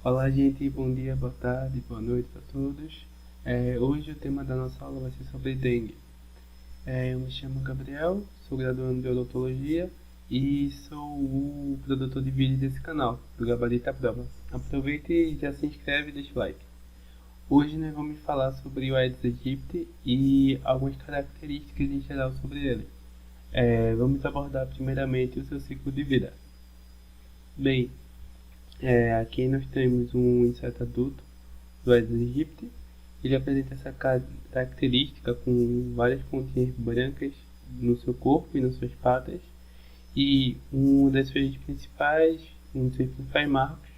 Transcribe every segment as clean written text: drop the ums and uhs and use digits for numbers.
Olá, gente, bom dia, boa tarde, boa noite para todos. Hoje o tema da nossa aula vai ser sobre dengue. Eu me chamo Gabriel, sou graduando de odontologia e sou o produtor de vídeo desse canal, do Gabarito à Prova. Aproveite e já se inscreve e deixa o like. Hoje nós vamos falar sobre o Aedes aegypti e algumas características em geral sobre ele. Vamos abordar primeiramente o seu ciclo de vida. Bem, aqui nós temos um inseto adulto do Aedes aegypti. Ele apresenta essa característica com várias pontinhas brancas no seu corpo e nas suas patas. E um dos seus principais marcos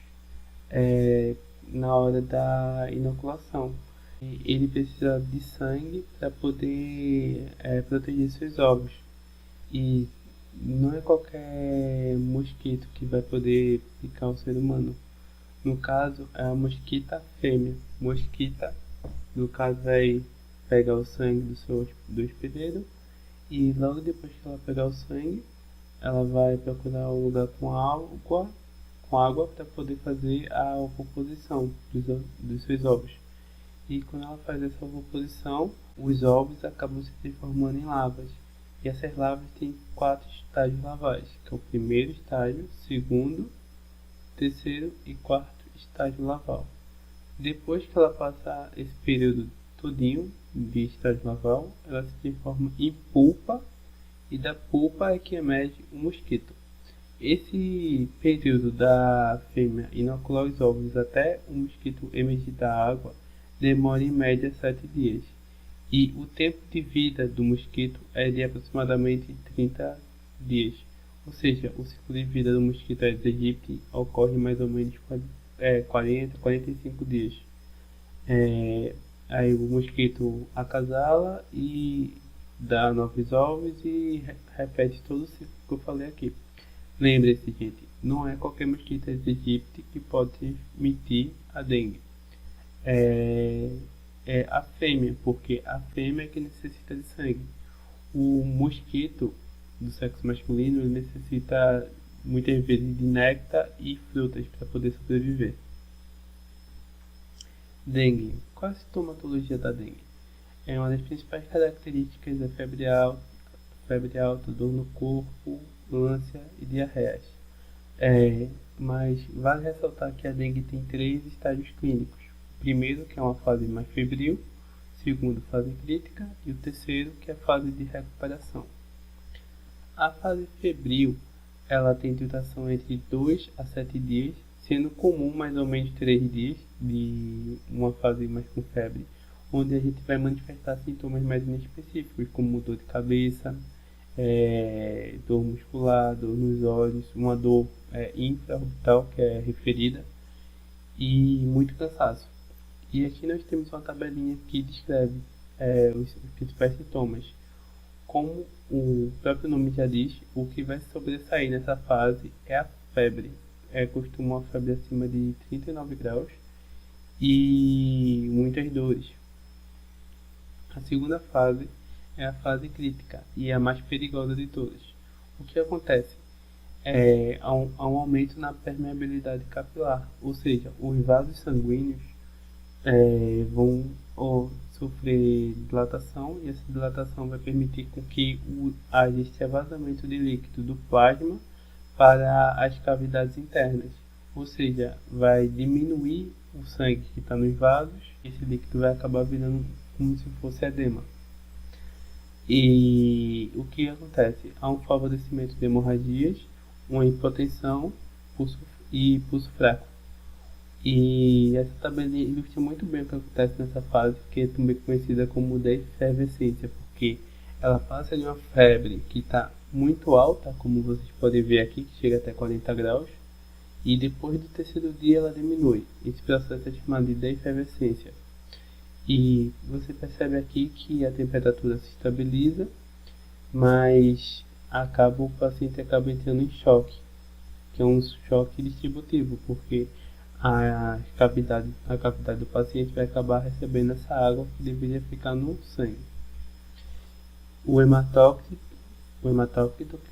é na hora da inoculação. Ele precisa de sangue para poder proteger seus ovos. E não é qualquer mosquito que vai poder picar o ser humano. No caso, é a mosquita fêmea. Mosquita, no caso, vai pegar o sangue do hospedeiro e logo depois que ela pegar o sangue, ela vai procurar um lugar com água para poder fazer a ovoposição dos seus ovos. E quando ela faz essa ovoposição, os ovos acabam se transformando em larvas. E essas larvas têm 4 estágios larvais, que é o primeiro estágio, segundo, terceiro e quarto estágio larval. Depois que ela passa esse período todinho de estágio larval, ela se transforma em pulpa, e da pulpa é que emerge o mosquito. Esse período da fêmea inocular os ovos até o mosquito emergir da água demora em média 7 dias. E o tempo de vida do mosquito é de aproximadamente 30 dias. Ou seja, o ciclo de vida do mosquito Aedes aegypti ocorre mais ou menos 40, 45 dias. Aí o mosquito acasala e dá novos ovos e repete todo o ciclo que eu falei aqui. Lembre-se, gente, não é qualquer mosquito Aedes aegypti que pode transmitir a dengue. É a fêmea, porque a fêmea é que necessita de sangue. O mosquito do sexo masculino necessita muitas vezes de néctar e frutas para poder sobreviver. Dengue. Qual é a sintomatologia da dengue? Uma das principais características é febre alta, dor no corpo, ânsia e diarreias. Mas vale ressaltar que a dengue tem 3 estágios clínicos. O primeiro, que é uma fase mais febril, o segundo, fase crítica, e o terceiro, que é a fase de recuperação. A fase febril, ela tem duração entre 2 a 7 dias, sendo comum mais ou menos 3 dias de uma fase mais com febre, onde a gente vai manifestar sintomas mais inespecíficos, como dor de cabeça, dor muscular, dor nos olhos, uma dor infraorbital, que é referida, e muito cansaço. E aqui nós temos uma tabelinha que descreve os principais sintomas. Como o próprio nome já diz, o que vai sobressair nessa fase é a febre. Costuma uma febre acima de 39 graus e muitas dores. A segunda fase é a fase crítica e é a mais perigosa de todas. O que acontece? Há um aumento na permeabilidade capilar, ou seja, os vasos sanguíneos vão sofrer dilatação, e essa dilatação vai permitir com que haja extravasamento de líquido do plasma para as cavidades internas, ou seja, vai diminuir o sangue que está nos vasos, e esse líquido vai acabar virando como se fosse edema. E o que acontece? Há um favorecimento de hemorragias, uma hipotensão e pulso fraco. E essa tabelinha ilustra muito bem o que acontece nessa fase, que é também conhecida como da efervescência, porque ela passa de uma febre que está muito alta, como vocês podem ver aqui, que chega até 40 graus, e depois do terceiro dia ela diminui. Esse processo é chamado de efervescência. E você percebe aqui que a temperatura se estabiliza, mas o paciente acaba entrando em choque, que é um choque distributivo, porque a cavidade do paciente vai acabar recebendo essa água que deveria ficar no sangue. O hematócrito,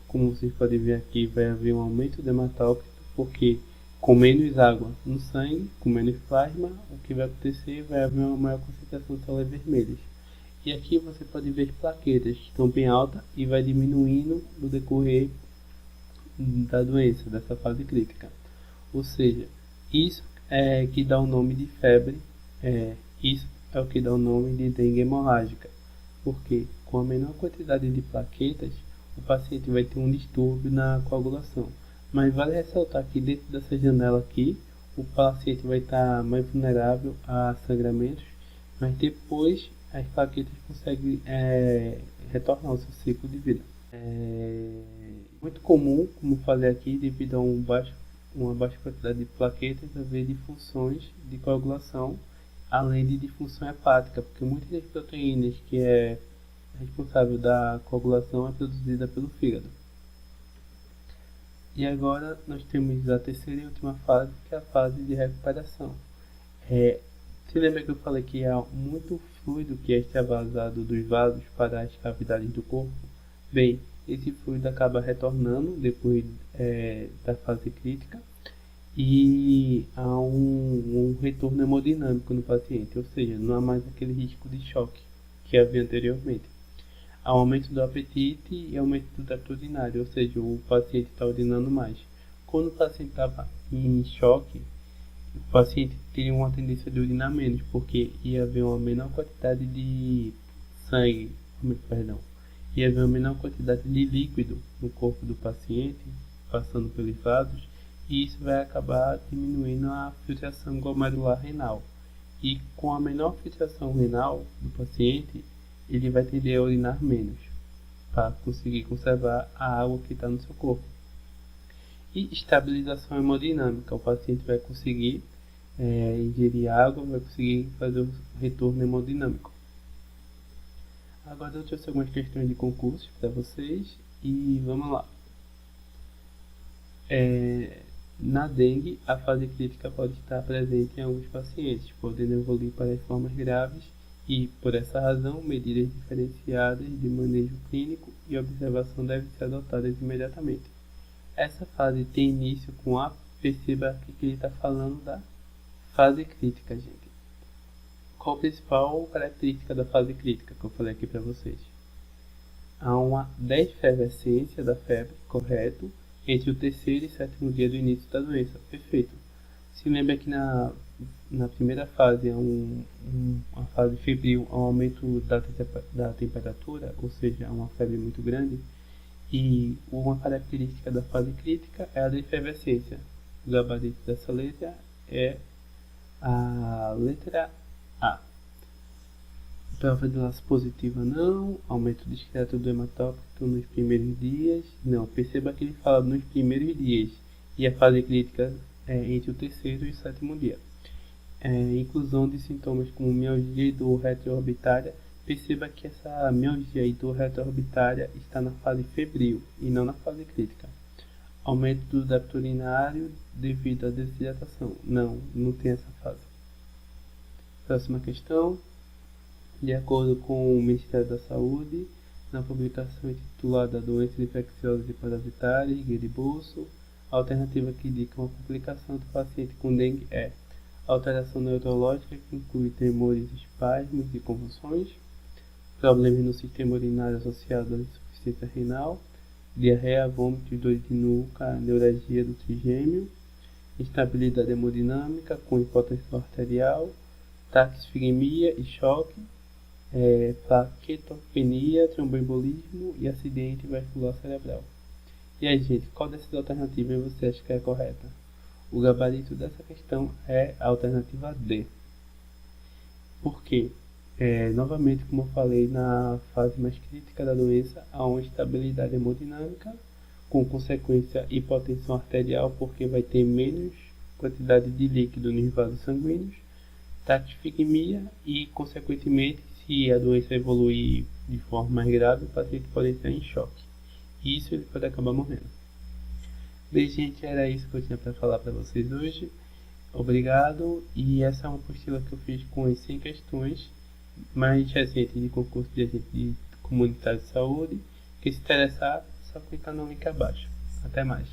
como vocês podem ver aqui, vai haver um aumento do hematócrito, porque com menos água no sangue, com menos plasma, o que vai acontecer? Vai haver uma maior concentração de células vermelhas. E aqui você pode ver plaquetas que estão bem altas e vai diminuindo no decorrer da doença, dessa fase crítica. Ou seja, isso é que dá o nome de febre, isso é o que dá o nome de dengue hemorrágica, porque com a menor quantidade de plaquetas, o paciente vai ter um distúrbio na coagulação. Mas vale ressaltar que dentro dessa janela aqui, o paciente vai estar mais vulnerável a sangramentos, mas depois as plaquetas conseguem retornar ao seu ciclo de vida. É muito comum, como falei aqui, devido a uma baixa quantidade de plaquetas, haver disfunções de coagulação, além de disfunção hepática, porque muitas das proteínas que é responsável da coagulação é produzida pelo fígado. E agora nós temos a terceira e última fase, que é a fase de recuperação. Se lembra que eu falei que há muito fluido que é extravasado dos vasos para as cavidades do corpo? Bem, esse fluido acaba retornando depois da fase crítica e há um retorno hemodinâmico no paciente, ou seja, não há mais aquele risco de choque que havia anteriormente. Há um aumento do apetite e aumento do débito urinário, ou seja, o paciente está urinando mais. Quando o paciente estava em choque, o paciente teria uma tendência de urinar menos, porque ia haver uma menor quantidade de sangue, ia haver uma menor quantidade de líquido no corpo do paciente, passando pelos vasos, e isso vai acabar diminuindo a filtração glomerular renal. E com a menor filtração renal do paciente, ele vai tender a urinar menos, para conseguir conservar a água que está no seu corpo. E estabilização hemodinâmica, o paciente vai conseguir ingerir água, vai conseguir fazer o retorno hemodinâmico. Agora eu trouxe algumas questões de concurso para vocês e vamos lá. Na dengue, a fase crítica pode estar presente em alguns pacientes, podendo evoluir para as formas graves e, por essa razão, medidas diferenciadas de manejo clínico e observação devem ser adotadas imediatamente. Essa fase tem início com perceba aqui que ele está falando da fase crítica, gente. Qual a principal característica da fase crítica que eu falei aqui para vocês? Há uma defervescência da febre, correto, entre o terceiro e sétimo dia do início da doença, perfeito. Se lembra que na primeira fase, uma fase febril, há um aumento da temperatura, ou seja, uma febre muito grande, e uma característica da fase crítica é a defervescência. O gabarito dessa letra é a letra A. Prova de laço positiva não, aumento discreto do hematócrito nos primeiros dias, não, perceba que ele fala nos primeiros dias, e a fase crítica é entre o terceiro e o sétimo dia. Inclusão de sintomas como mialgia e dor retroorbitária, perceba que essa mialgia e dor retroorbitária está na fase febril e não na fase crítica. Aumento do débito urinário devido à desidratação, não tem essa fase. Próxima questão. De acordo com o Ministério da Saúde, na publicação intitulada Doenças Infecciosas e Parasitárias, Guia de Bolso, a alternativa que indica uma complicação do paciente com dengue é alteração neurológica que inclui tremores, espasmos e convulsões, problemas no sistema urinário associados à insuficiência renal, diarreia, vômito, dor de nuca, neuralgia do trigêmeo, instabilidade hemodinâmica com hipotensão arterial, taquicemia e choque, plaquetopenia, tromboembolismo e acidente vascular cerebral. E aí, gente, qual dessas alternativas você acha que é correta? O gabarito dessa questão é a alternativa D. Por quê? Novamente, como eu falei, na fase mais crítica da doença, há uma instabilidade hemodinâmica, com consequência hipotensão arterial, porque vai ter menos quantidade de líquido nos vasos sanguíneos, taquicemia e, consequentemente, se a doença evoluir de forma mais grave, o paciente pode entrar em choque. E isso ele pode acabar morrendo. Bem, gente, era isso que eu tinha para falar para vocês hoje. Obrigado. E essa é uma apostila que eu fiz com as 100 questões mais recentes de concurso de agente de comunitário de saúde. Quem se interessar, só clicar no link abaixo. Até mais.